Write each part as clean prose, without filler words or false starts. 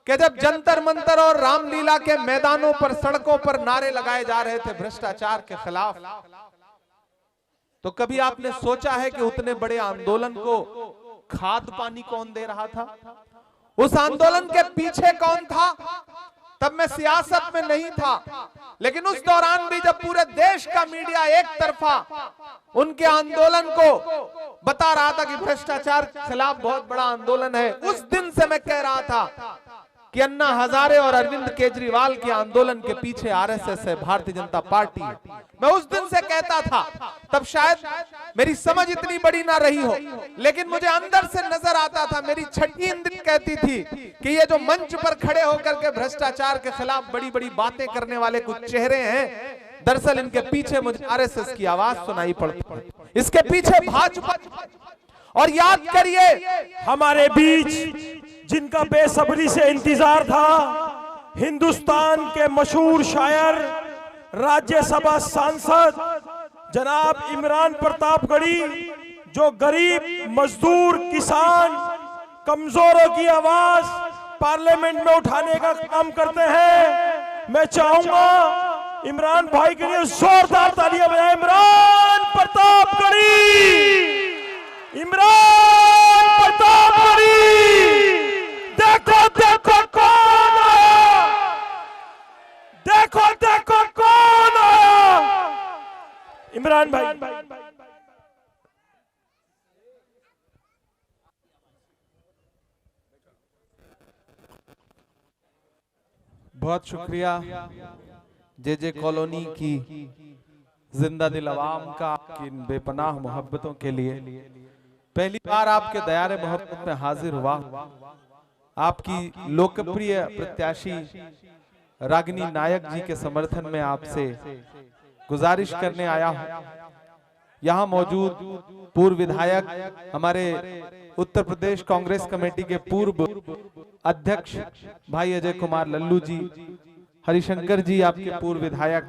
कि जब जंतर मंतर और रामलीला के मैदानों पर, सड़कों पर नारे लगाए जा रहे थे भ्रष्टाचार के खिलाफ, तो कभी आपने सोचा है कि उतने बड़े आंदोलन को खाद पानी कौन दे रहा था? उस आंदोलन के पीछे कौन था? तब मैं सियासत में नहीं था, लेकिन उस दौरान भी जब पूरे देश का मीडिया एक तरफा उनके आंदोलन को बता रहा था कि भ्रष्टाचार के खिलाफ बहुत बड़ा आंदोलन है, उस दिन से मैं कह रहा था कि अन्ना हजारे और अरविंद केजरीवाल के आंदोलन के पीछे आरएसएस है, भारतीय जनता पार्टी है। मैं उस दिन से कहता था, तब शायद मेरी समझ इतनी बड़ी ना रही हो, लेकिन मुझे अंदर से नजर आता था, मेरी छठी इंद्री कहती थी कि ये जो मंच पर खड़े होकर के भ्रष्टाचार के खिलाफ बड़ी बड़ी बातें करने वाले कुछ चेहरे हैं, दरअसल इनके पीछे मुझे आरएसएस की आवाज सुनाई पड़ती है, इसके पीछे भाजपा। और याद करिए, हमारे बीच जिनका बेसब्री से इंतजार था, हिंदुस्तान के मशहूर शायर, राज्यसभा सांसद जनाब इमरान प्रतापगढ़ी, जो गरीब, मजदूर, किसान, कमजोरों की आवाज पार्लियामेंट में उठाने का काम करते हैं। मैं चाहूंगा इमरान भाई के लिए जोरदार तालियां बजाएं। इमरान प्रतापगढ़ी, इमरान प्रतापगढ़ी, देखो देखो कौन आया, देखो देखो कौन आया। इमरान भाई, बहुत शुक्रिया जे कॉलोनी की जिंदा दिल अवाम का इन बेपनाह मोहब्बतों के लिए। पहली बार आपके दयारे मोहब्बत में हाजिर हुआ, आपकी लोकप्रिय प्रत्याशी रागिनी नायक जी के समर्थन में आपसे गुजारिश करने आया हूं। यहाँ मौजूद पूर्व विधायक, हमारे उत्तर प्रदेश कांग्रेस कमेटी के पूर्व अध्यक्ष भाई अजय कुमार लल्लू जी, हरिशंकर जी आपके पूर्व विधायक,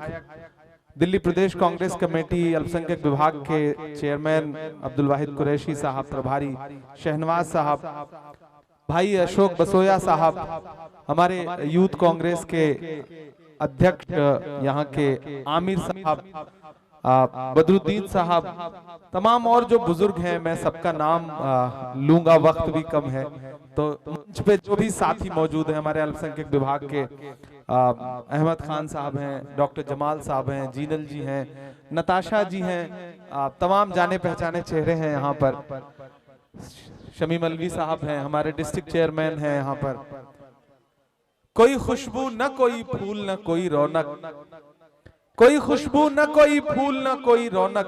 दिल्ली प्रदेश कांग्रेस कमेटी अल्पसंख्यक विभाग के चेयरमैन अब्दुल वाहिद कुरैशी साहब, प्रभारी शहनवाज साहब, भाई अशोक बसोया साहब, हमारे यूथ कांग्रेस के अध्यक्ष यहाँ के आमिर साहब, बदरुद्दीन साहब, तमाम और जो बुजुर्ग हैं, मैं सबका नाम लूंगा, वक्त भी कम है, तो मंच पे जो भी साथी मौजूद हैं, हमारे अल्पसंख्यक विभाग के अहमद खान साहब हैं, डॉक्टर जमाल साहब हैं, जीनल जी हैं, नताशा जी हैं, तमाम जाने पहचाने चेहरे हैं यहाँ पर, शमीम अलवी साहब हैं, हमारे डिस्ट्रिक्ट चेयरमैन हैं यहाँ पर। कोई खुशबू न कोई फूल न कोई रौनक, कोई खुशबू न कोई फूल न कोई रौनक,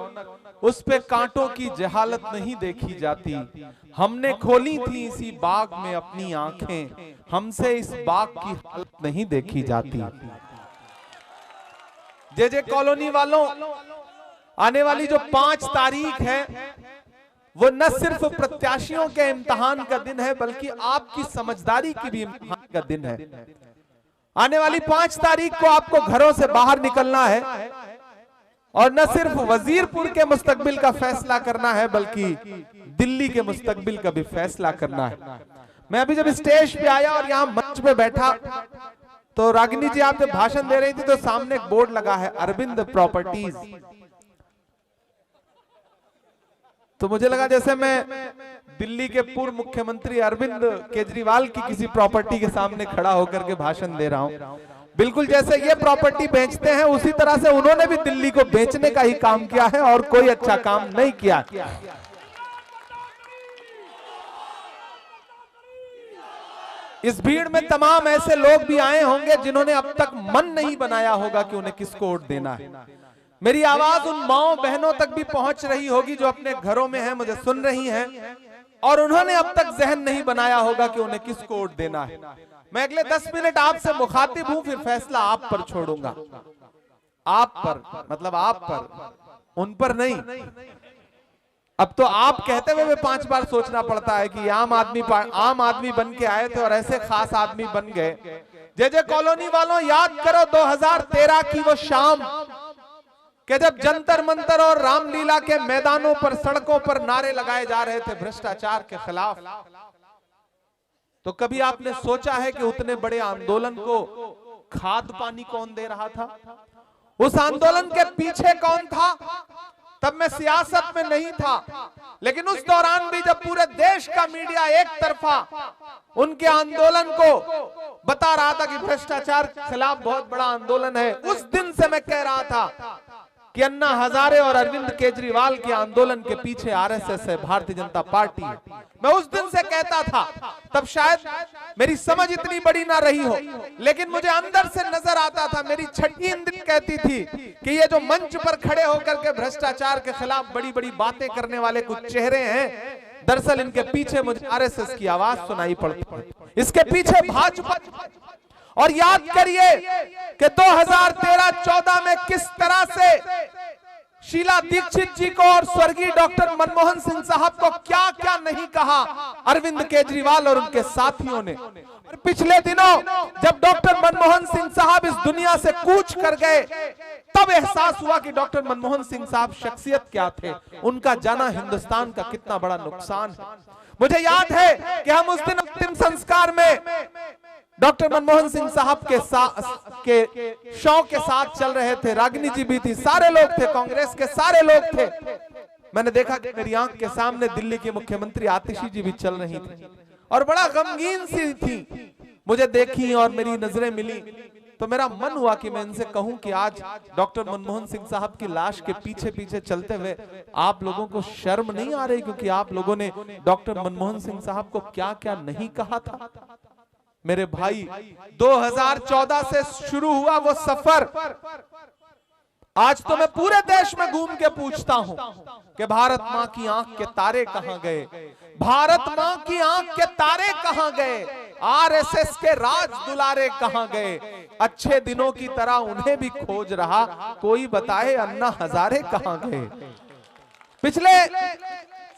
उस पे कांटों की जहालत नहीं देखी जाती। हमने खोली थी इसी बाग में अपनी आंखें, हमसे इस बाग की हालत नहीं देखी जाती। जे कॉलोनी वालों, आने वाली जो 5 तारीख है, वो न सिर्फ प्रत्याशियों के इम्तिहान का दिन है, बल्कि आपकी समझदारी की भी इम्तिहान का दिन है। आने वाली 5 तारीख को आपको घरों से बाहर निकलना है और न सिर्फ वजीरपुर के मुस्तकबिल का फैसला करना है, बल्कि दिल्ली के मुस्तकबिल का भी फैसला करना है। मैं अभी जब स्टेज पे आया और यहाँ मंच पे बैठा, तो रागिनी जी आप जब भाषण दे रही थी, तो सामने एक बोर्ड लगा है अरविंद प्रॉपर्टीज, तो मुझे लगा जैसे मैं दिल्ली के पूर्व मुख्यमंत्री अरविंद केजरीवाल की किसी प्रॉपर्टी के सामने खड़ा होकर के भाषण दे रहा हूं। बिल्कुल जैसे ये प्रॉपर्टी बेचते हैं, उसी तरह से उन्होंने भी दिल्ली को बेचने का ही काम किया है और कोई अच्छा काम नहीं किया। इस भीड़ में तमाम ऐसे लोग भी आए होंगे जिन्होंने अब तक मन नहीं बनाया होगा कि उन्हें किसको वोट देना है। मेरी आवाज उन माओ बहनों तक भी पहुंच रही होगी जो अपने घरों में हैं, मुझे सुन रही हैं, और उन्होंने अब तक जहन नहीं बनाया होगा कि उन्हें किसको वोट देना है। मैं अगले 10 मिनट आपसे मुखातिब हूं, फिर फैसला आप पर छोड़ूंगा। आप पर मतलब आप पर, उन पर नहीं। अब तो आप कहते हुए 5 बार सोचना पड़ता है कि आम आदमी बन के आए थे और ऐसे खास आदमी बन गए। जे कॉलोनी वालों, याद करो 2013 की वो शाम कि जब जंतर मंतर और रामलीला के मैदानों पर, सड़कों पर नारे लगाए जा रहे थे भ्रष्टाचार के खिलाफ। तो कभी आपने सोचा है कि उतने बड़े आंदोलन को खाद पानी कौन दे रहा था? उस आंदोलन के पीछे कौन था? तब मैं सियासत में नहीं था, लेकिन उस दौरान भी जब पूरे देश का मीडिया एक तरफा उनके आंदोलन को बता रहा था कि भ्रष्टाचार के खिलाफ बहुत बड़ा आंदोलन है, उस दिन से मैं कह रहा था कि अन्ना हजारे और अरविंद केजरीवाल के आंदोलन के पीछे आरएसएस है, भारतीय जनता पार्टी है। मैं उस दिन से कहता था, तब शायद मेरी समझ इतनी बड़ी ना रही हो, लेकिन मुझे अंदर से नजर आता था, मेरी छठी इंद्रिय कहती थी कि ये जो मंच पर खड़े होकर के भ्रष्टाचार के खिलाफ बड़ी बड़ी बातें करने वाले कुछ चेहरे हैं, दरअसल इनके पीछे मुझे आरएसएस की आवाज सुनाई पड़ती है, इसके पीछे भाजपा। और याद करिए कि 2013-14 में किस तरह से शीला दीक्षित जी को और स्वर्गीय डॉक्टर मनमोहन सिंह साहब को क्या क्या नहीं कहा अरविंद केजरीवाल और उनके साथियों ने। और पिछले दिनों जब डॉक्टर मनमोहन सिंह साहब इस दुनिया से कूच कर गए, तब एहसास हुआ कि डॉक्टर मनमोहन सिंह साहब शख्सियत क्या थे, उनका जाना हिंदुस्तान का कितना बड़ा नुकसान है। मुझे याद है कि हम उस दिन अंतिम संस्कार में डॉक्टर मनमोहन सिंह साहब के शव के साथ चल रहे थे, रागिनी जी भी थी, सारे लोग थे, कांग्रेस के सारे लोग थे। मैंने देखा कि मेरी आंख के सामने दिल्ली की मुख्यमंत्री आतिशी जी भी चल रही थी और बड़ा गमगीन सी थी। मुझे देखी और मेरी नजरें मिली तो मेरा मन हुआ कि मैं इनसे कहूं कि आज डॉक्टर मनमोहन सिंह साहब की लाश के पीछे पीछे चलते हुए आप लोगों को शर्म नहीं आ रही, क्योंकि आप लोगों ने डॉक्टर मनमोहन सिंह साहब को क्या क्या नहीं कहा था। मेरे भाई, 2014 से शुरू हुआ वो सफर, आज तो मैं पूरे देश में घूम के पूछता हूं कि भारत मां की आंख के तारे कहां गए, भारत मां की आंख के तारे कहां गए, आरएसएस के राज दुलारे कहां गए। अच्छे दिनों की तरह उन्हें भी खोज रहा, कोई बताए अन्ना हजारे कहां गए। पिछले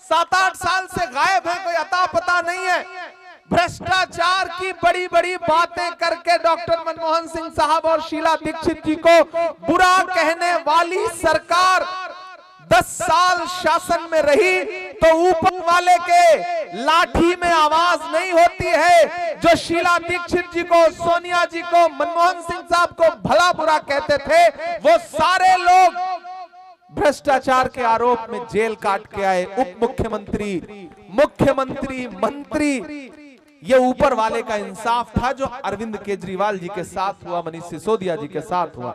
7-8 साल से गायब है, कोई अता पता नहीं है। भ्रष्टाचार की बड़ी बड़ी बातें करके डॉक्टर मनमोहन सिंह साहब और शीला दीक्षित जी को बुरा कहने वाली सरकार 10 साल शासन में रही तो ऊपर वाले के लाठी में आवाज नहीं होती है। जो शीला दीक्षित जी को, सोनिया जी को, मनमोहन सिंह साहब को भला बुरा कहते थे, वो सारे लोग भ्रष्टाचार के आरोप में जेल काट के आए। उप मुख्यमंत्री, मुख्यमंत्री, मंत्री, ये ऊपर वाले का इंसाफ था जो अरविंद केजरीवाल जी के साथ हुआ, मनीष सिसोदिया जी के साथ हुआ।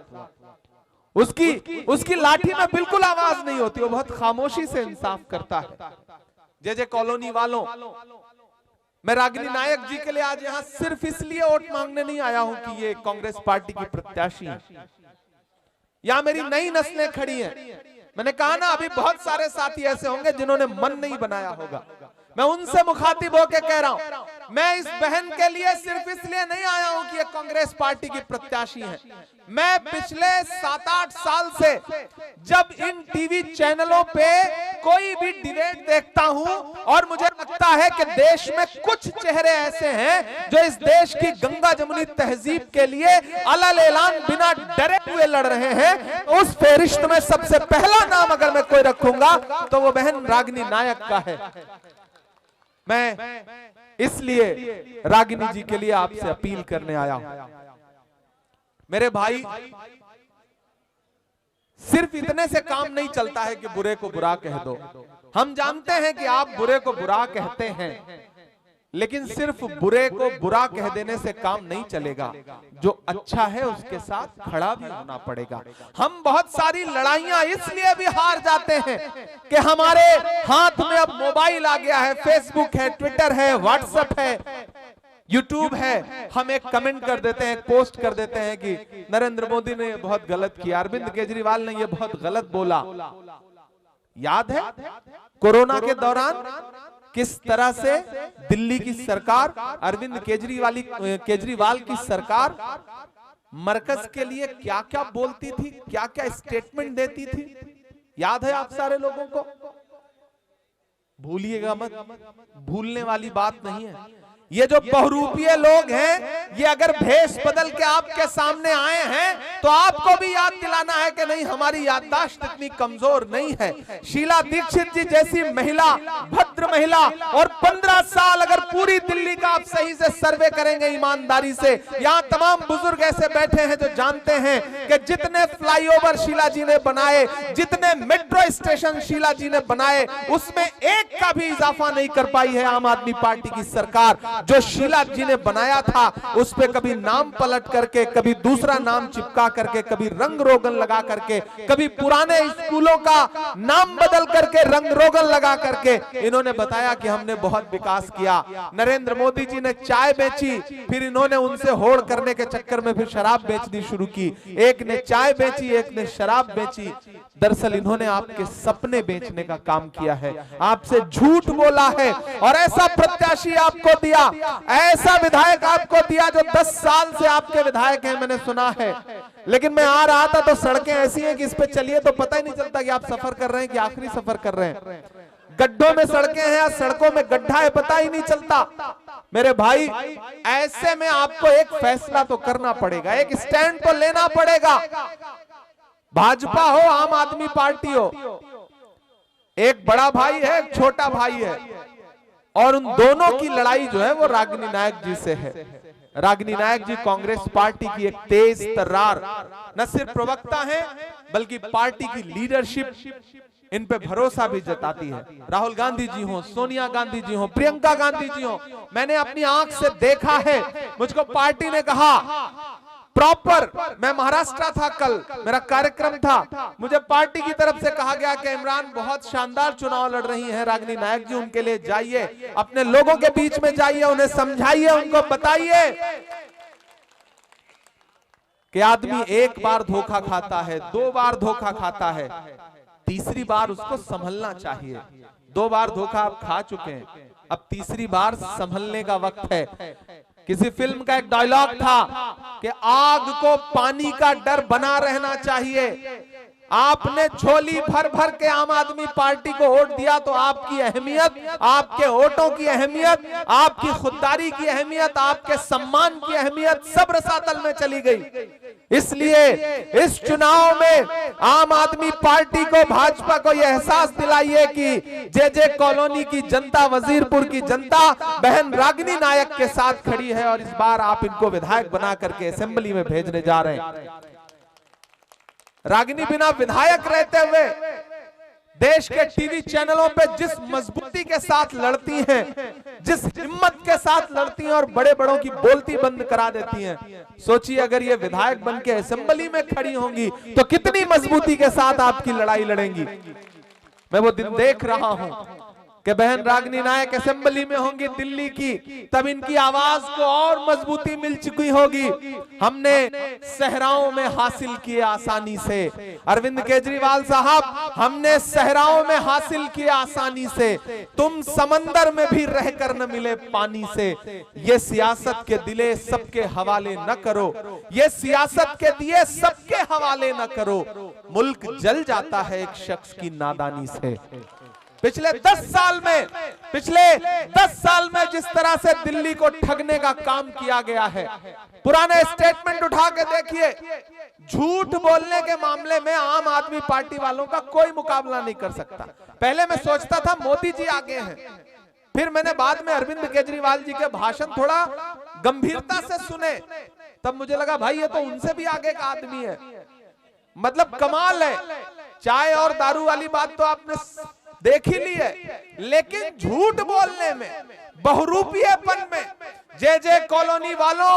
उसकी लाठी में बिल्कुल आवाज नहीं होती, वो बहुत खामोशी से इंसाफ करता है। जे कॉलोनी वालों, मैं रागिनी नायक जी के लिए आज यहां सिर्फ इसलिए वोट मांगने नहीं आया हूं कि ये कांग्रेस पार्टी की प्रत्याशी है, यहां मेरी नई नस्लें खड़ी हैं। मैंने कहा ना, अभी बहुत सारे साथी ऐसे होंगे जिन्होंने मन नहीं बनाया होगा, मैं उनसे मुखातिब होकर कह रहा हूं, मैं इस बहन के लिए सिर्फ इसलिए नहीं आया हूं कि ये कांग्रेस पार्टी की प्रत्याशी है। मैं पिछले 7-8 साल से जब इन टीवी चैनलों पे कोई भी डिबेट देखता हूं और मुझे लगता है कि देश में कुछ चेहरे ऐसे हैं जो इस देश की गंगा जमुनी तहजीब के लिए अलल ऐलान बिना डरे हुए लड़ रहे हैं, उस फहरिस्त में सबसे पहला नाम अगर मैं कोई रखूंगा तो वो बहन रागिनी नायक का है। मैं इसलिए रागिनी जी के लिए आपसे अपील करने आया हूं। मेरे भाई, सिर्फ इतने से काम नहीं चलता है कि बुरे को बुरा कह दो। हम जानते हैं कि आप बुरे को बुरा कहते हैं, लेकिन सिर्फ बुरे को बुरा कह देने से काम नहीं चलेगा, जो अच्छा है उसके साथ खड़ा भी होना पड़ेगा। हम बहुत सारी लड़ाइयां इसलिए भी हार जाते हैं कि हमारे हाथ में अब मोबाइल आ गया है, फेसबुक है, ट्विटर है, व्हाट्सएप है, यूट्यूब है। हम एक कमेंट कर देते हैं, पोस्ट कर देते हैं कि नरेंद्र मोदी ने बहुत गलत किया, अरविंद केजरीवाल ने ये बहुत गलत बोला। याद है कोरोना के दौरान किस तरह से दिल्ली की सरकार, अरविंद केजरीवाल की सरकार मरकज के लिए क्या क्या बोलती थी, क्या क्या स्टेटमेंट देती थी, याद है आप सारे लोगों को? भूलिएगा मत, भूलने वाली बात नहीं है। ये जो बहुरूपीय लोग हैं, ये अगर भेष बदल के आपके सामने आए हैं तो आपको भी याद दिलाना है कि नहीं, हमारी याददाश्त इतनी कमजोर नहीं है। शीला दीक्षित जी जैसी महिला, भद्र महिला, और 15 साल अगर पूरी दिल्ली का आप सही से सर्वे करेंगे ईमानदारी से, यहाँ तमाम बुजुर्ग ऐसे बैठे हैं जो जानते हैं कि जितने फ्लाईओवर शीला जी ने बनाए, जितने मेट्रो स्टेशन शीला जी ने बनाए, उसमें एक का भी इजाफा नहीं कर पाई है आम आदमी पार्टी की सरकार। जो शीला जी ने बनाया था उस पे कभी नाम पलट करके, कभी दूसरा नाम चिपका करके, कभी रंग रोगन लगा करके, कभी पुराने स्कूलों का नाम बदल करके रंग रोगन लगा करके इन्होंने बताया कि हमने बहुत विकास किया। नरेंद्र मोदी जी ने चाय बेची, फिर इन्होंने उनसे होड़ करने के चक्कर में फिर शराब बेचनी शुरू की। एक ने चाय बेची, एक ने शराब बेची। दरअसल इन्होंने आपके सपने बेचने का काम किया है, आपसे झूठ बोला है, और ऐसा प्रत्याशी आपको दिया, ऐसा विधायक आपको दिया जो 10 साल से आपके विधायक हैं, मैंने सुना है। लेकिन मैं आ रहा था तो सड़कें ऐसी हैं कि इस पे चलिए तो पता ही नहीं चलता कि आप सफर कर रहे हैं कि आखिरी सफर कर रहे हैं। गड्ढों में सड़कें हैं, सड़कों में गड्ढा है, पता ही नहीं चलता। मेरे भाई, ऐसे में आपको एक फैसला तो करना पड़ेगा, एक स्टैंड तो लेना पड़ेगा। भाजपा हो, आम आदमी पार्टी हो, एक बड़ा भाई है, एक छोटा भाई है, और उन दोनों की लड़ाई जो है वो रागिनी नायक जी से है। रागिनी नायक जी कांग्रेस पार्टी की एक तेज तर्रार न सिर्फ प्रवक्ता हैं, बल्कि पार्टी की लीडरशिप इन पे भरोसा भी जताती है। राहुल गांधी जी हो, सोनिया गांधी जी हो, प्रियंका गांधी जी हो, मैंने अपनी आंख से देखा है। मुझको पार्टी ने कहा प्रॉपर, मैं महाराष्ट्र था कल, मेरा कार्यक्रम था, मुझे पार्टी की तरफ से कहा गया कि इमरान बहुत शानदार चुनाव लड़ रही हैं रागिनी नायक जी, उनके लिए जाइए, अपने लोगों के बीच में जाइए, उन्हें समझाइए, उनको बताइए कि आदमी एक बार धोखा खाता है, 2 बार धोखा खाता है, तीसरी बार उसको संभलना चाहिए। 2 बार धोखा आप खा चुके हैं, अब तीसरी बार संभलने का वक्त है। किसी फिल्म का एक डायलॉग था कि आग को पानी का डर बना रहना चाहिए। आपने झोली भर भर के आम आदमी पार्टी को वोट दिया तो आपकी अहमियत, आपके वोटों की अहमियत, आपकी खुददारी की अहमियत, आपके सम्मान की अहमियत सब रसातल में चली गई। इसलिए इस चुनाव में आम आदमी पार्टी को, भाजपा को यह एहसास दिलाइए कि जे कॉलोनी की जनता, वजीरपुर की जनता बहन रागिनी नायक के साथ खड़ी है, और इस बार आप इनको विधायक बना करके असेंबली में भेजने जा रहे हैं। रागिनी बिना विधायक रहते हुए देश के टीवी चैनलों पे जिस मजबूती के साथ लड़ती हैं, जिस हिम्मत के साथ लड़ती हैं और बड़े बड़ों की बोलती बंद करा देती हैं, सोचिए अगर ये विधायक बन के असेंबली में खड़ी होंगी तो कितनी मजबूती के साथ आपकी लड़ाई लड़ेंगी। मैं वो दिन देख रहा हूं कि बहन रागिनी नायक असेंबली में होंगी दिल्ली की, तब इनकी आवाज को और मजबूती मिल चुकी होगी। हमने सहराओं में हासिल किए आसानी से, अरविंद केजरीवाल साहब, हमने सहराओं में हासिल किए आसानी से, तुम समंदर में भी रहकर न मिले पानी से। ये सियासत के दिले सबके हवाले न करो, ये सियासत के दिए सबके हवाले न करो, मुल्क जल जाता है एक शख्स की नादानी से। पिछले 10 साल में जिस तरह से दिल्ली को ठगने का काम किया गया है, पुराने स्टेटमेंट उठा के देखिए, झूठ बोलने के मामले में आम आदमी पार्टी वालों का कोई मुकाबला नहीं कर सकता। पहले मैं सोचता था मोदी जी आगे हैं, फिर मैंने बाद में अरविंद केजरीवाल जी के भाषण थोड़ा गंभीरता से सुने, तब मुझे लगा भाई ये तो उनसे भी आगे का आदमी है। मतलब कमाल है। चाय और दारू वाली बात तो आपने देख ही ली है, लेकिन झूठ बोलने में, बहुरूपीयपन में, जे कॉलोनी वालों,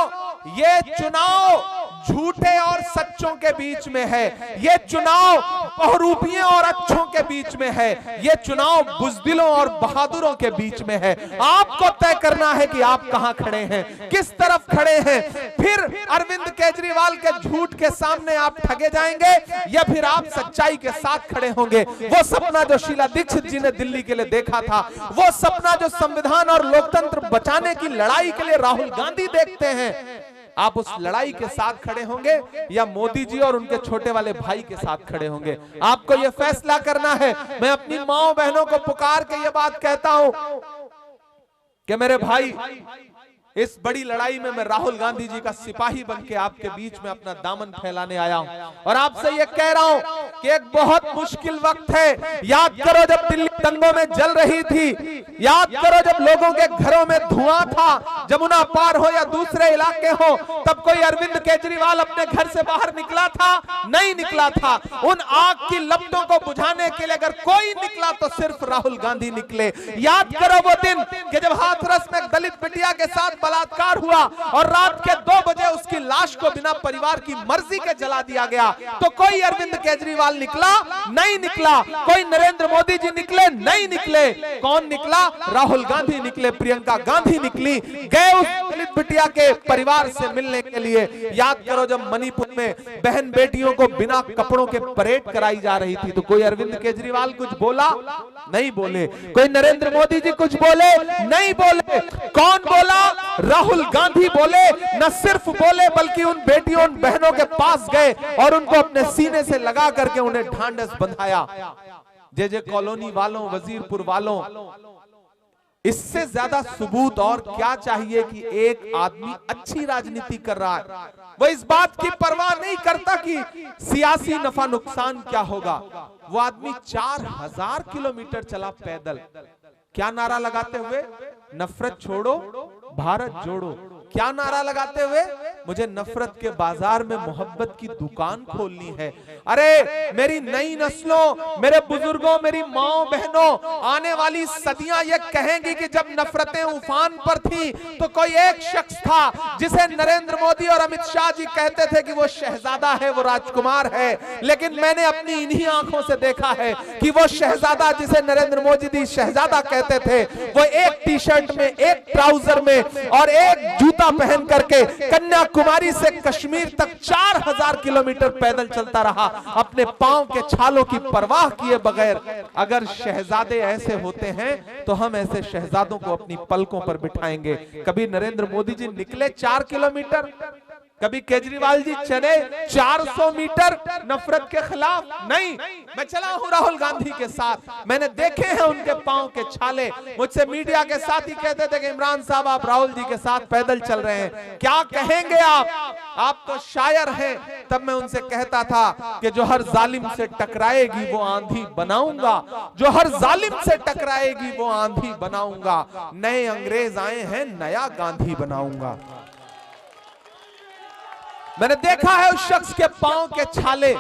ये चुनाव झूठे और सच्चों के बीच में है, ये चुनाव बहुरूपियों और अच्छों के बीच में है, ये चुनाव बुजदिलों और बहादुरों के बीच में है। आपको तय करना है कि आप कहां खड़े हैं, किस तरफ खड़े हैं। फिर अरविंद केजरीवाल के झूठ के सामने आप ठगे जाएंगे या फिर आप सच्चाई के साथ खड़े होंगे। वो सपना जो शीला दीक्षित जी ने दिल्ली के लिए देखा था, वो सपना जो संविधान और लोकतंत्र बचाने की लड़ाई के लिए राहुल गांधी देखते हैं, आप उस लड़ाई के साथ खड़े होंगे या मोदी जी और उनके छोटे वाले भाई के साथ खड़े होंगे। आपको यह फैसला करना है। मैं अपनी माओ बहनों को पुकार के ये बात कहता हूं कि मेरे भाई, इस बड़ी लड़ाई में मैं राहुल गांधी जी का सिपाही बन के आपके बीच में अपना दामन फैलाने आया हूं और आपसे ये कह रहा हूं कि एक बहुत मुश्किल वक्त है। याद करो जब दिल्ली दंगों में जल रही थी, याद करो जब लोगों के घरों में धुआं था, जमुना पार हो या दूसरे इलाके हो, तब कोई अरविंद केजरीवाल अपने घर से बाहर निकला था? नहीं निकला था। उन आग की लपटों को बुझाने के लिए अगर कोई निकला तो सिर्फ राहुल गांधी निकले। याद करो वो दिन कि जब हाथरस में एक दलित बिटिया के साथ बलात्कार हुआ और रात के 2 बजे उसकी लाश को बिना परिवार की मर्जी के जला दिया गया, तो कोई अरविंद केजरीवाल निकला? नहीं निकला। कोई नरेंद्र मोदी जी निकले? नहीं निकले। कौन निकला? राहुल गांधी निकले, प्रियंका गांधी निकली, गए उस दलित बिटिया के परिवार से मिलने के लिए। याद करो जब मणिपुर में बहन बेटियों को बिना कपड़ों के परेड कराई जा रही थी, तो कोई अरविंद केजरीवाल कुछ बोला? नहीं बोले। कोई नरेंद्र मोदी जी कुछ बोले? नहीं बोले। कौन बोला? राहुल गांधी बोले। न सिर्फ बोले बल्कि उन बेटियों उन बहनों के पास गए और उनको अपने सीने से लगा करके उन्हें ढांढस बंधाया। जे कॉलोनी वालों, वजीरपुर वालों, इससे ज्यादा सबूत और क्या चाहिए कि एक आदमी अच्छी राजनीति कर रहा है, वो इस बात की परवाह नहीं करता कि सियासी नफा नुकसान क्या होगा। वो आदमी 4000 किलोमीटर चला पैदल, क्या नारा लगाते हुए? नफरत छोड़ो, भारत जोड़ो। क्या नारा लगाते हुए? मुझे नफरत के बाजार में मोहब्बत की दुकान खोलनी है। अरे मेरी नई नस्लों, मेरे बुजुर्गों, मेरी माओ बहनों, आने वाली सदियां ये कहेंगी कि जब नफरतें उफान पर थी तो कोई एक शख्स था जिसे नरेंद्र मोदी और अमित शाह जी कहते थे कि वो शहजादा है, वो राजकुमार है। लेकिन मैंने अपनी इन्हीं आंखों से देखा है कि वो शहजादा जिसे नरेंद्र मोदी जी शहजादा कहते थे, वो एक टी शर्ट में, एक ट्राउजर में और एक जूता पहन करके कन्याकुमारी से कश्मीर तक 4000 किलोमीटर पैदल चलता रहा, अपने पांव के छालों की परवाह किए बगैर। अगर शहजादे ऐसे होते हैं तो हम ऐसे शहजादों को अपनी पलकों पर बिठाएंगे। कभी नरेंद्र मोदी जी निकले 4 किलोमीटर, कभी केजरीवाल जी चले 400 मीटर नफरत के खिलाफ? नहीं। मैं चला हूं राहुल गांधी के साथ, मैंने देखे हैं उनके पांव के छाले। मुझसे मीडिया के साथ ही कहते थे कि इमरान साहब आप राहुल जी के साथ पैदल चल रहे हैं, क्या कहेंगे आप तो शायर हैं। तब मैं उनसे कहता था कि जो हर जालिम से टकराएगी वो आंधी बनाऊंगा, जो हर जालिम से टकराएगी वो आंधी बनाऊंगा। नए अंग्रेज आए हैं, नया गांधी बनाऊंगा। मैंने देखा है उस शख्स के पांव के छाले।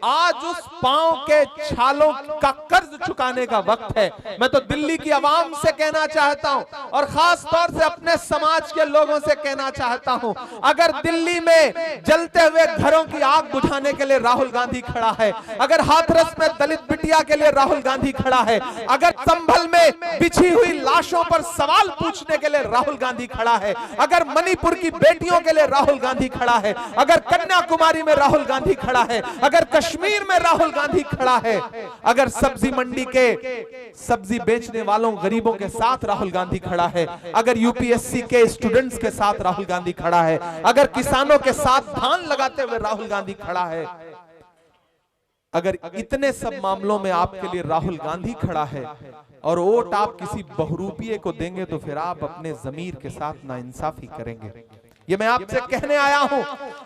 आज उस पांव के छालों का कर्ज चुकाने का वक्त है। मैं तो दिल्ली की आवाम से कहना चाहता हूं और खास तौर से अपने समाज के लोगों से कहना चाहता हूं, अगर दिल्ली में जलते हुए घरों की आग बुझाने के लिए राहुल गांधी खड़ा है, अगर हाथरस में दलित बिटिया के लिए राहुल गांधी खड़ा है, अगर संभल में बिछी हुई लाशों पर सवाल पूछने के लिए राहुल गांधी खड़ा है, अगर मणिपुर की बेटियों के लिए राहुल गांधी खड़ा है, अगर कन्याकुमारी में राहुल गांधी खड़ा है, अगर कश्मीर में राहुल गांधी खड़ा है, अगर सब्जी मंडी के सब्जी बेचने वालों गरीबों के साथ राहुल गांधी खड़ा है, अगर यूपीएससी के स्टूडेंट्स के साथ राहुल गांधी खड़ा है, अगर किसानों के साथ धान लगाते हुए राहुल गांधी खड़ा है, अगर इतने सब मामलों में आपके लिए राहुल गांधी खड़ा है और वोट आप किसी बहुरूपिये को देंगे तो फिर आप अपने जमीर के साथ नाइंसाफी करेंगे। ये मैं आपसे कहने आया हूं।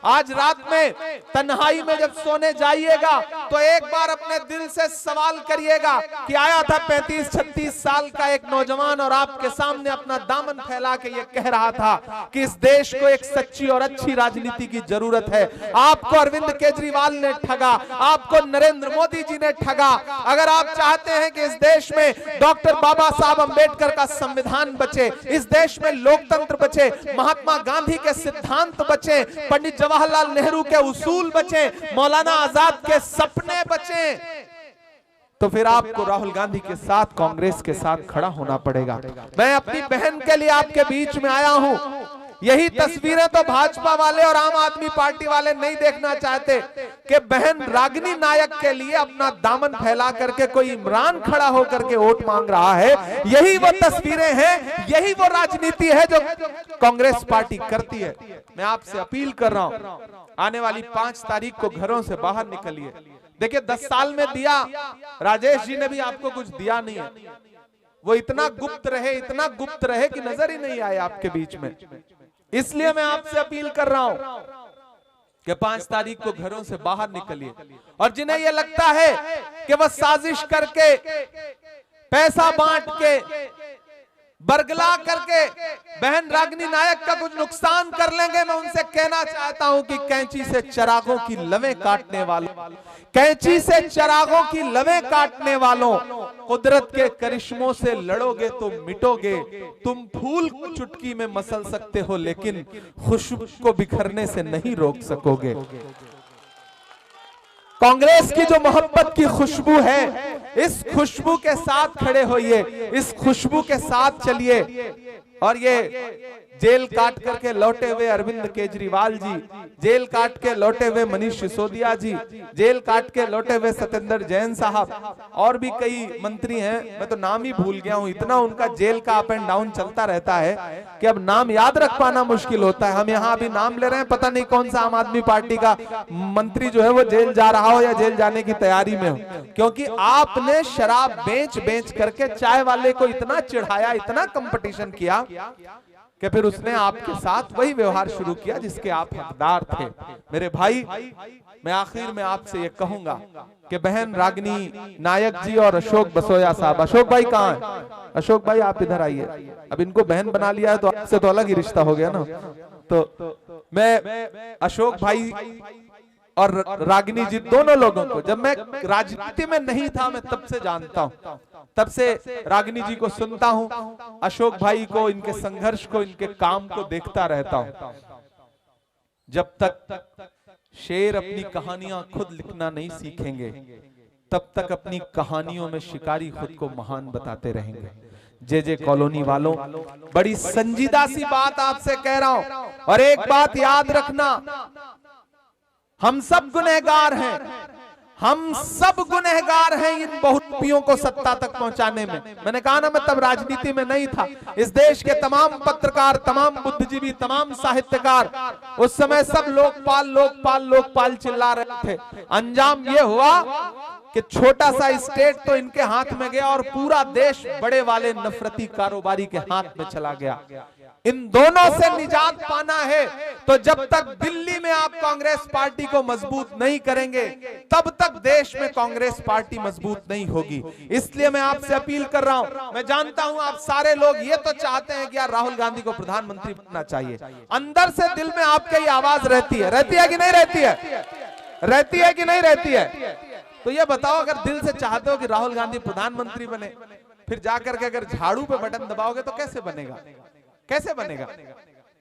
आज रात में तन्हाई में जब सोने जाइएगा तो एक बार अपने दिल से सवाल करिएगा कि आया था 35-36 साल का एक नौजवान और आपके सामने अपना दामन फैला के ये कह रहा था कि इस देश को एक सच्ची और अच्छी राजनीति की जरूरत है। आपको अरविंद केजरीवाल ने ठगा, आपको नरेंद्र मोदी जी ने ठगा। अगर आप चाहते हैं कि इस देश में डॉक्टर बाबा साहब अंबेडकर का संविधान बचे, इस देश में लोकतंत्र बचे, महात्मा गांधी के सिद्धांत बचे, पंडित जवाहरलाल नेहरू के उसूल बचे, मौलाना आजाद के सपने बचे, तो फिर आपको राहुल गांधी के साथ, कांग्रेस के साथ खड़ा होना पड़ेगा। मैं अपनी बहन के लिए आपके बीच में आया हूं। यही तस्वीरें तो भाजपा वाले और आम आदमी पार्टी वाले नहीं देखना चाहते कि बहन रागिनी नायक के लिए अपना दामन फैला करके कोई इमरान खड़ा होकर के वोट मांग रहा है। यही वो तस्वीरें हैं, यही वो राजनीति है जो कांग्रेस पार्टी करती है। मैं आपसे अपील कर रहा हूं, आने वाली 5 तारीख को घरों से बाहर निकलिए। देखिए 10 साल में दिया, राजेश जी ने भी आपको कुछ दिया नहीं है। वो इतना गुप्त रहे कि नजर ही नहीं आए आपके बीच में। इसलिए मैं आपसे अपील कर रहा हूं कि 5 तारीख को घरों से बाहर निकलिए, और जिन्हें यह लगता है कि वह साजिश करके, पैसा बांट के, बरगला करके बहन रागिनी नायक का कुछ नुकसान कर लेंगे, मैं उनसे कहना चाहता हूं कि कैंची से चिरागों की लवें काटने वालों, कैंची से चिरागों की लवें काटने वालों, कुदरत के करिश्मों से लड़ोगे तो मिटोगे। तुम फूल को चुटकी में मसल सकते हो, लेकिन खुशबू को बिखरने से नहीं रोक सकोगे। कांग्रेस की जो मोहब्बत की खुशबू है, इस खुशबू के साथ खड़े होइए, इस खुशबू के साथ चलिए। और ये जेल काट करके लौटे हुए अरविंद केजरीवाल जी, जेल काट के लौटे हुए मनीष सिसोदिया जी, जेल काट के लौटे हुए सत्येंद्र जैन साहब, और भी कई मंत्री हैं, मैं तो नाम ही भूल गया हूं, इतना उनका जेल का अप एंड डाउन चलता रहता है कि अब नाम याद रख पाना मुश्किल होता है। हम यहाँ अभी नाम ले रहे हैं, पता नहीं कौन सा आम आदमी पार्टी का मंत्री जो है वो जेल जा रहा हो या जेल जाने की तैयारी में हो, क्योंकि आपने शराब बेच करके चाय वाले को इतना चिढ़ाया, इतना कंपटीशन किया कि फिर उसने आपके साथ वही व्यवहार शुरू किया जिसके आप हकदार थे। मेरे भाई, मैं आखिर में आपसे ये कहूंगा कि बहन रागिनी नायक जी और अशोक बसोया साहब, अशोक भाई कहाँ हैं? अशोक भाई आप इधर आइए। अब इनको बहन बना लिया है तो आपसे तो अलग ही रिश्ता हो गया ना। तो मैं अशोक भाई और रागिनी जी दोनों लोगों को, जब मैं राजनीति में नहीं था, मैं तब से जानता हूं, तब से रागिनी जी को सुनता हूं, अशोक भाई को, इनके संघर्ष को, इनके काम को देखता रहता हूं। जब तक शेर अपनी कहानियां खुद लिखना नहीं सीखेंगे, तब तक अपनी कहानियों में शिकारी खुद को महान बताते रहेंगे। जे कॉलोनी वालों, बड़ी संजीदा सी बात आपसे कह रहा हूं, और एक बात याद रखना, हम सब गुनहगार हैं, हम सब गुनहगार हैं इन बहुरूपियों को सत्ता तक पहुंचाने में। मैंने कहा ना, मैं तब राजनीति में नहीं था। इस देश के तमाम पत्रकार, तमाम बुद्धिजीवी, तमाम साहित्यकार उस समय सब लोकपाल लोकपाल लोकपाल चिल्ला रहे थे। अंजाम ये हुआ कि छोटा सा स्टेट तो इनके हाथ में गया और पूरा देश बड़े वाले नफरती कारोबारी के हाथ में चला गया। इन दोनों से निजात पाना है तो जब तक दिल्ली में आप कांग्रेस पार्टी को मजबूत नहीं करेंगे, तब तक देश में कांग्रेस पार्टी मजबूत नहीं होगी। इसलिए मैं आपसे अपील कर रहा हूं, मैं जानता हूं आप सारे लोग ये तो चाहते हैं कि यार राहुल गांधी को प्रधानमंत्री बनना चाहिए, अंदर से दिल में आपके ये आवाज रहती है कि नहीं रहती है? रहती है कि नहीं रहती है? तो ये बताओ, अगर दिल से चाहते हो कि राहुल गांधी प्रधानमंत्री बने, फिर जाकर के अगर झाड़ू पे बटन दबाओगे तो कैसे बनेगा? कैसे बनेगा?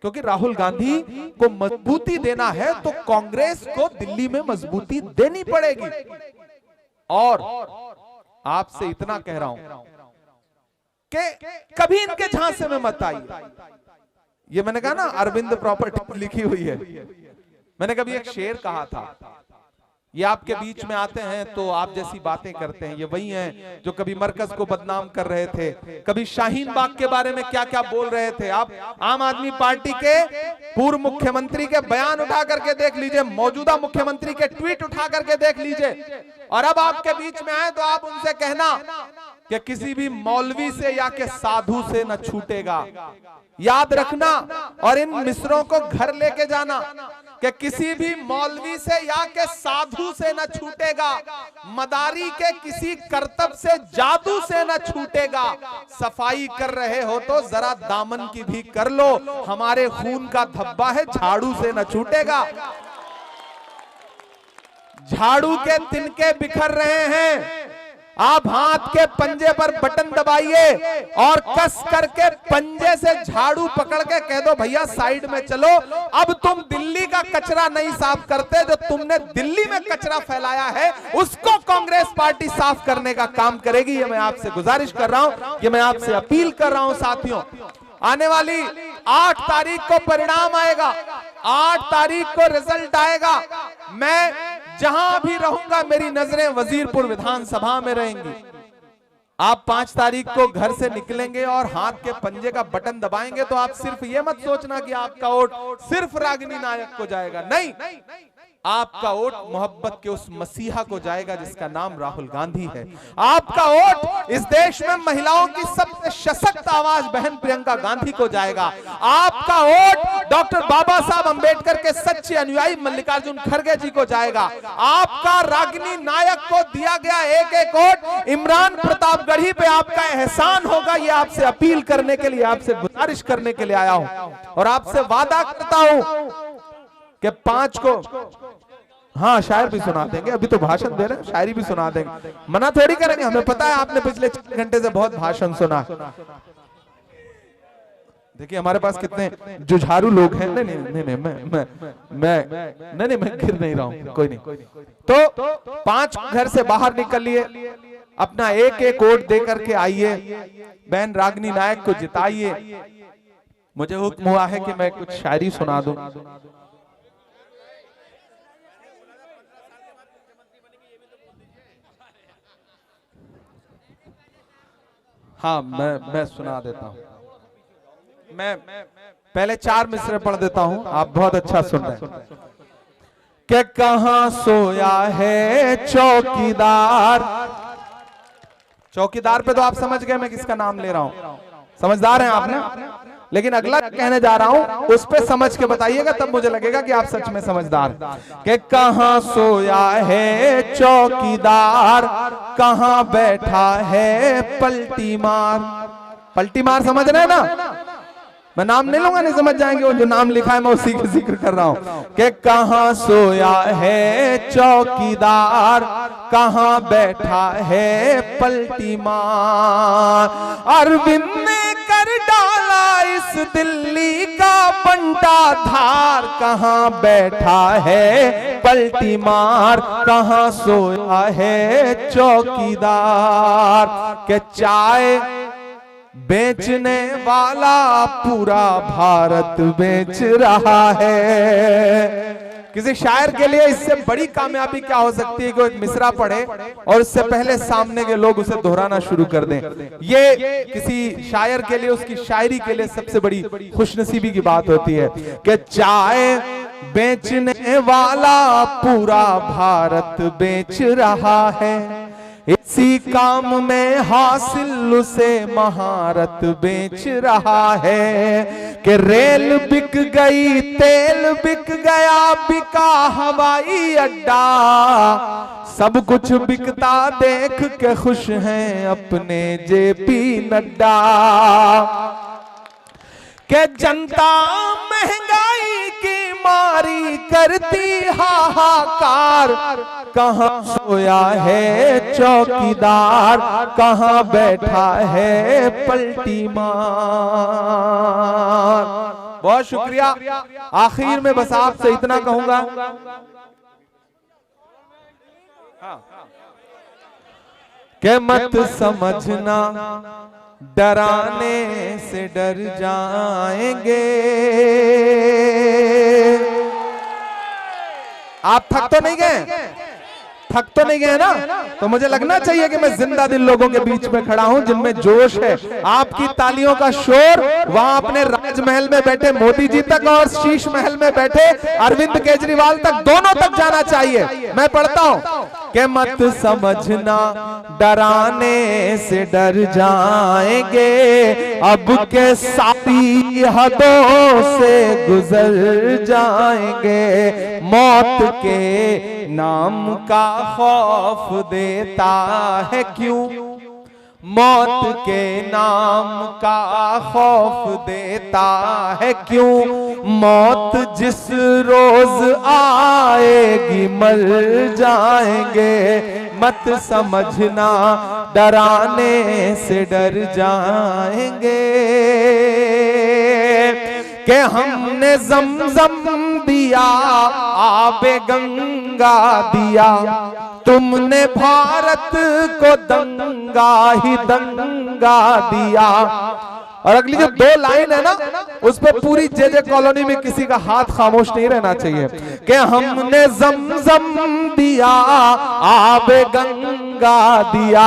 क्योंकि राहुल गांधी को मजबूती देना है तो कांग्रेस को दिल्ली में मजबूती देनी पड़ेगी। और आपसे इतना कह रहा हूं कि कभी इनके झांसे में मत आइए। ये मैंने कहा ना, अरविंद प्रॉपर्टी लिखी हुई है। मैंने कभी एक शेर कहा था, ये आपके बीच में आते हैं तो आप जैसी बातें करते हैं। ये वही हैं जो कभी मरकज को बदनाम कर रहे थे, कभी शाहीन बाग के बारे में क्या क्या बोल रहे थे। आप आम आदमी पार्टी के पूर्व मुख्यमंत्री के बयान उठा करके देख लीजिए, मौजूदा मुख्यमंत्री के ट्वीट उठा करके देख लीजिए, और अब आपके बीच में आए तो आप उनसे कहना कि किसी भी मौलवी से या के साधु से न छूटेगा। याद रखना और इन मिस्रों को घर लेके जाना कि किसी भी मौलवी से या के साधु से न छूटेगा, मदारी के किसी करतब से, जादू से न छूटेगा। सफाई कर रहे हो तो जरा दामन की भी कर लो, हमारे खून का धब्बा है, झाड़ू से न छूटेगा। झाड़ू के तिनके बिखर रहे हैं, आप हाथ के पंजे पर बटन दबाइए और कस करके पंजे से झाड़ू पकड़ के कह दो भैया साइड में चलो। अब तुम दिल्ली का कचरा नहीं साफ करते, जो तुमने दिल्ली में कचरा फैलाया है उसको कांग्रेस पार्टी साफ करने का काम करेगी। ये मैं आपसे गुजारिश कर रहा हूं, ये मैं आपसे अपील कर रहा हूं। साथियों, आने वाली 8 तारीख को परिणाम आएगा, 8 तारीख को रिजल्ट आएगा। मैं जहां भी रहूंगा मेरी नजरें वजीरपुर विधानसभा में रहेंगी। आप 5 तारीख को घर से निकलेंगे और हाथ के पंजे का बटन दबाएंगे तो आप सिर्फ ये मत सोचना कि आपका वोट सिर्फ रागिनी नायक को जाएगा। नहीं, आपका वोट मोहब्बत के उस मसीहा को जाएगा जिसका नाम राहुल गांधी है। आपका वोट इस देश में महिलाओं की सबसे सशक्त आवाज बहन प्रियंका गांधी को जाएगा। आपका वोट डॉक्टर बाबा साहब अंबेडकर के सच्चे अनुयायी मल्लिकार्जुन खड़गे जी को जाएगा। आपका रागिनी नायक को दिया गया एक एक वोट इमरान प्रतापगढ़ी पे आपका एहसान होगा। ये आपसे अपील करने के लिए, आपसे गुजारिश करने के लिए आया हूं और आपसे वादा करता हूं कि 5 को, हाँ शायर भी सुना देंगे, अभी तो भाषण दे रहे हैं, शायरी भी सुना देंगे, मना थोड़ी करेंगे। हमें पता है आपने पिछले 4 घंटे से बहुत भाषण सुना। देखिए हमारे पास कितने जुझारू लोग हैं। नहीं नहीं नहीं मैं गिर नहीं रहा हूं, कोई नहीं। तो 5 घर से बाहर निकलिए, अपना एक एक वोट दे करके आइए, बहन रागिनी नायक को जिताइए। मुझे हुक्म हुआ है कि मैं कुछ शायरी सुना दूं। हाँ मैं सुना देता हूं। मैं पहले 4 मिसरे पढ़ देता हूं, आप बहुत अच्छा सुन रहे हैं। कि कहां सोया है चौकीदार। चौकीदार पे तो आप समझ गए मैं किसका नाम ले रहा हूं, समझदार हैं आपने। लेकिन अगला कहने जा रहा हूं उस पे समझ के बताइएगा, तब मुझे लगेगा कि आप सच में समझदार। कि कहां सोया है चौकीदार, कहां बैठा है पलटी मार। पलटी मार समझ रहे हैं ना, मैं नाम नहीं लूंगा, नहीं समझ जाएंगे। वो जो नाम लिखा है मैं उसी का जिक्र कर रहा हूं। कि कहां सोया है चौकीदार, कहां बैठा है पलटी मार। अरविंद ने कर डाला इस दिल्ली का बंटा धार, कहां बैठा है पलटी मार, कहां सोया है चौकीदार। के चाय बेचने वाला पूरा भारत बेच रहा है। किसी शायर के लिए इससे बड़ी कामयाबी क्या हो सकती है कि वो एक मिसरा पढ़े और उससे पहले सामने के लोग उसे दोहराना शुरू कर दें। ये किसी शायर के लिए, उसकी शायरी के लिए सबसे बड़ी खुशनसीबी की बात होती है कि चाय बेचने वाला पूरा भारत बेच रहा है। इसी काम में हासिल उसे महारत बेच रहा है। कि रेल बिक गई, तेल बिक गया, बिका हवाई अड्डा, सब कुछ बिकता देख के खुश हैं अपने जेपी नड्डा। के जनता महंगाई की मारी करती हाहाकार, कहां सोया है चौकीदार, कहां बैठा है पलटी मार। बहुत शुक्रिया। आखिर में बस आपसे इतना कहूंगा, कि मत समझना डराने से डर जाएंगे। आप थक तो नहीं गए? थक तो नहीं गए ना? तो मुझे लगना चाहिए कि मैं जिंदा दिल लोगों के बीच में खड़ा हूं जिनमें जोश है। आपकी तालियों का शोर वहां अपने राजमहल में बैठे मोदी जी तक और शीश महल में बैठे अरविंद केजरीवाल तक, दोनों तक जाना चाहिए। मैं पढ़ता हूं कि मत समझना डराने से डर जाएंगे, अब के सारी हदों से गुजर जाएंगे। मौत के नाम का खौफ देता है क्यों, मौत के नाम का खौफ देता है क्यों। मौत जिस रोज आएगी मर जाएंगे। मत समझना डराने से डर जाएंगे। कि हमने जमजम दिया, आबे गंगा दिया, तुमने भारत को दंगा ही दंगा दिया। और अगली जो 2 लाइन है ना, उस पे पूरी जे कॉलोनी में किसी का हाथ खामोश नहीं रहना चाहिए। कि हमने जमजम दिया, आबे गंगा दिया,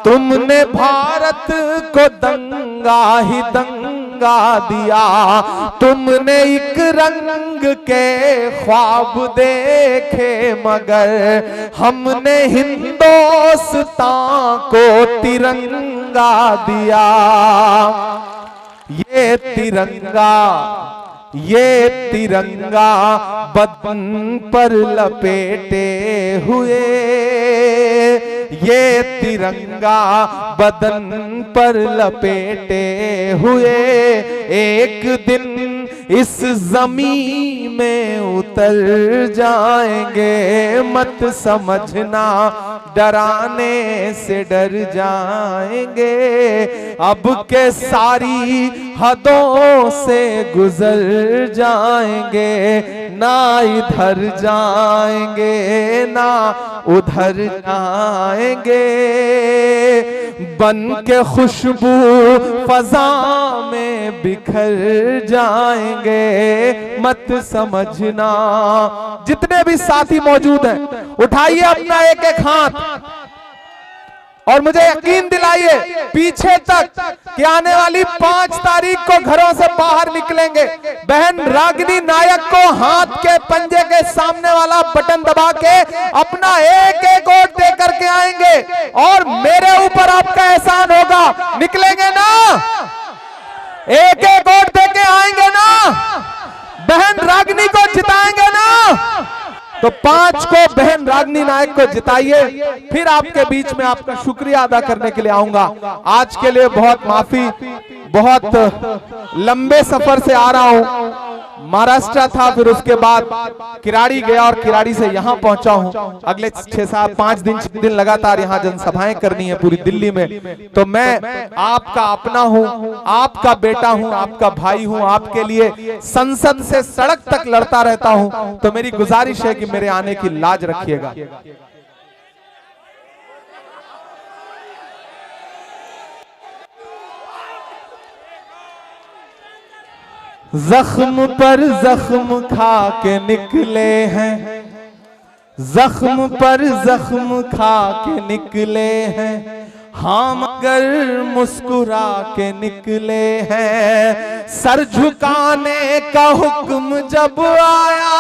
तुमने भारत को दंगा ही दंगा तिरंगा दिया। तुमने एक रंग के ख्वाब देखे मगर हमने हिंदुस्तान को तिरंगा दिया। ये तिरंगा बदन पर लपेटे हुए, ये तिरंगा बदन पर लपेटे हुए एक दिन इस जमीन में उतर जाएंगे। मत समझना डराने से डर जाएंगे, अब के सारी हदों से गुजर जाएंगे। ना इधर जाएंगे ना उधर जाएंगे, बन के खुशबू फजा में बिखर जाएंगे। मत समझना। जितने भी साथी मौजूद हैं उठाइए अपना एक एक हाथ और मुझे यकीन दिलाइए पीछे तक कि आने वाली 5 तारीख को घरों से बाहर निकलेंगे। बहन रागिनी नायक को हाथ के पंजे के सामने वाला बटन दबा के अपना एक एक वोट दे करके आएंगे और मेरे ऊपर आपका एहसान होगा। निकलेंगे ना? एक एक वोट दे के आएंगे ना? बहन रागिनी को जिताएंगे ना? तो 5 को बहन रागिनी नायक को जिताइए। फिर आपके बीच में आपका शुक्रिया अदा करने के लिए आऊंगा। आज के लिए बहुत माफी, बहुत लंबे सफर से आ रहा हूं। महाराष्ट्र था, फिर उसके बाद किराड़ी गया और किराड़ी से यहां पहुंचा हूं। अगले 6-5 दिन लगातार यहां जनसभाएं करनी है पूरी दिल्ली में। तो मैं आपका अपना हूं, आपका बेटा हूं, आपका भाई हूं। आपके लिए संसद से सड़क तक लड़ता रहता हूं। तो मेरी गुजारिश है कि मेरे आने की लाज रखिएगा। जख्म पर जख्म खा के निकले हैं, जख्म पर जख्म खा के निकले हैं, हाँ मगर मुस्कुरा के निकले हैं। सर झुकाने का हुक्म जब आया,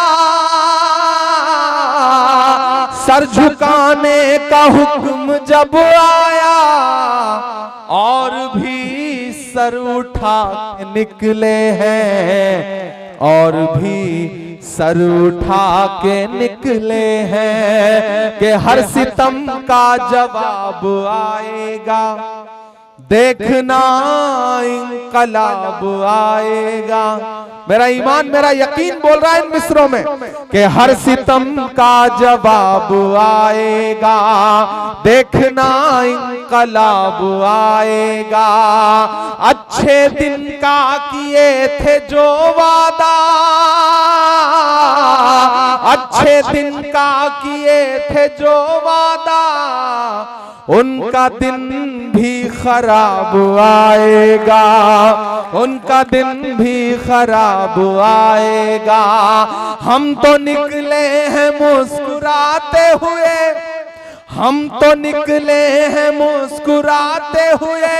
सर झुकाने का हुक्म जब आया और भी सर उठा के निकले हैं, और भी सर उठा के निकले हैं कि हर सितम का जवाब आएगा, देखना इंकलाब आएगा। मेरा ईमान, मेरा यकीन बोल रहा है इन मिसरों में कि हर सितम का जवाब आएगा, देखना इंकलाब आएगा। अच्छे दिन का किए थे जो वादा, अच्छे दिन का किए थे जो वादा, उनका दिन भी खराब आएगा, उनका दिन भी खराब आएगा। हम तो निकले हैं मुस्कुराते हुए, हम तो निकले हैं मुस्कुराते हुए,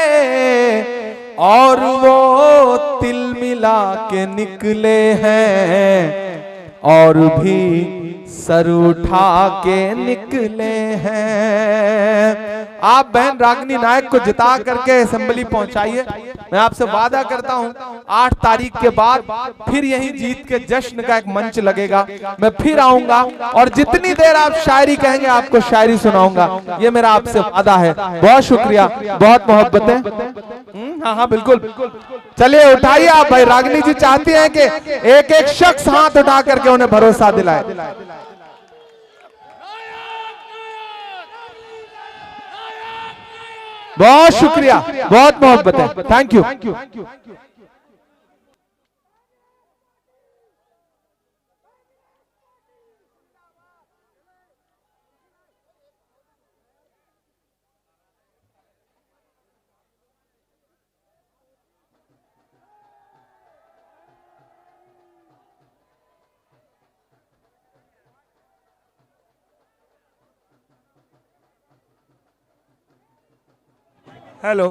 और वो तिल मिला के निकले हैं, और भी सर उठा के निकले हैं। आप बहन रागिनी नायक को जिता करके असेंबली पहुंचाइए। मैं आपसे वादा करता हूं 8 तारीख के बाद फिर यही जीत के जश्न का एक मंच लगेगा। मैं फिर आऊंगा और जितनी देर आप शायरी कहेंगे आपको शायरी सुनाऊंगा। ये मेरा आपसे वादा है। बहुत शुक्रिया, बहुत मोहब्बतें। हाँ हाँ बिल्कुल। चलिए उठाइए आप भाई। रागिनी जी चाहती हैं कि एक एक शख्स हाथ उठा करके उन्हें भरोसा दिलाए। बहुत शुक्रिया, बहुत मोहब्बत है। Thank you. हेलो।